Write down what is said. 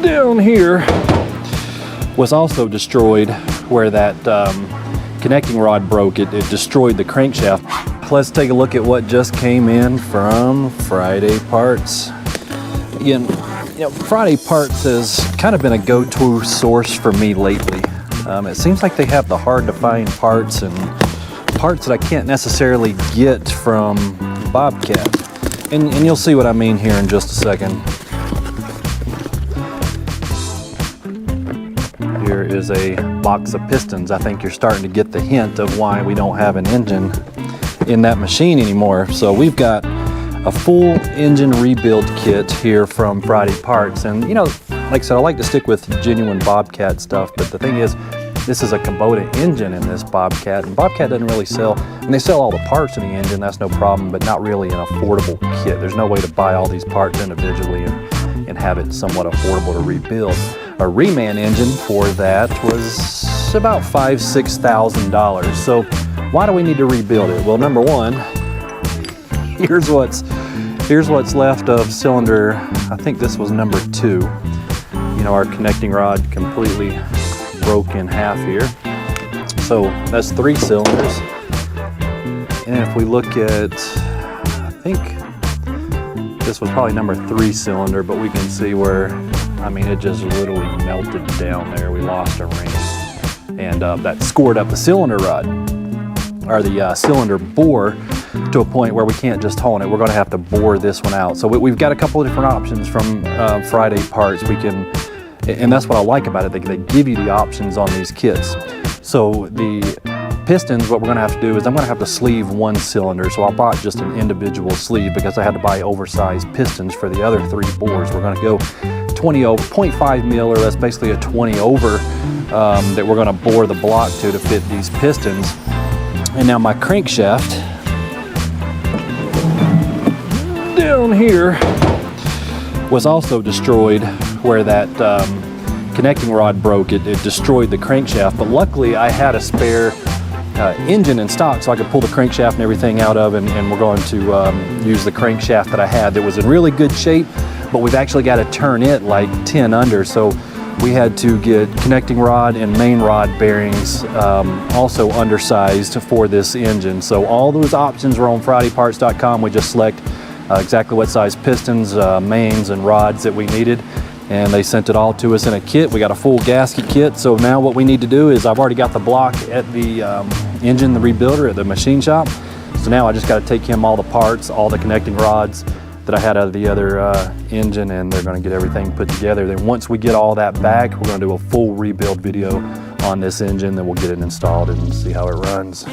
Down here was also destroyed where that connecting rod broke. It destroyed the crankshaft. Let's take a look at what just came in from Friday Parts. Again, Friday Parts has kind of been a go-to source for me lately. It seems like they have the hard-to-find parts and parts that I can't necessarily get from Bobcat. And you'll see what I mean here in just a second. Here is a box of pistons. I think you're starting to get the hint of why we don't have an engine in that machine anymore. So we've got a full engine rebuild kit here from Friday Parts. And like I said, I like to stick with genuine Bobcat stuff, but the thing is, this is a Kubota engine in this Bobcat, and Bobcat doesn't really sell, and they sell all the parts in the engine, that's no problem, but not really an affordable kit. There's no way to buy all these parts individually and have it somewhat affordable to rebuild. A reman engine for that was about $5,000–6,000. So why do we need to rebuild it? Well, number one, here's what's left of cylinder, I think this was number 2. Our connecting rod completely broke in half here. So that's 3 cylinders. And if we look at, I think this was probably number 3 cylinder, but we can see where, it just literally melted down there. We lost a ring. And that scored up the cylinder rod, or the cylinder bore, to a point where we can't just hone it. We're gonna have to bore this one out. So we've got a couple of different options from Friday Parts. And that's what I like about it. They give you the options on these kits. So the pistons, what we're gonna have to do is I'm gonna have to sleeve 1 cylinder. So I bought just an individual sleeve because I had to buy oversized pistons for the other 3 bores. We're gonna go 20 over, 0.5 mil, or that's basically a 20 over that we're gonna bore the block to fit these pistons. And now my crankshaft down here was also destroyed where that connecting rod broke. It destroyed the crankshaft, but luckily I had a spare engine in stock so I could pull the crankshaft and everything out of, and we're going to use the crankshaft that I had that was in really good shape, but we've actually got to turn it like 10 under. So we had to get connecting rod and main rod bearings also undersized for this engine. So all those options were on FridayParts.com. We just select exactly what size pistons, mains, and rods that we needed, and they sent it all to us in a kit. We got a full gasket kit. So now what we need to do is I've already got the block at the engine, the rebuilder at the machine shop. So now I just got to take him all the parts, all the connecting rods that I had out of the other engine, and they're going to get everything put together. Then once we get all that back, we're going to do a full rebuild video on this engine, then we'll get it installed and see how it runs.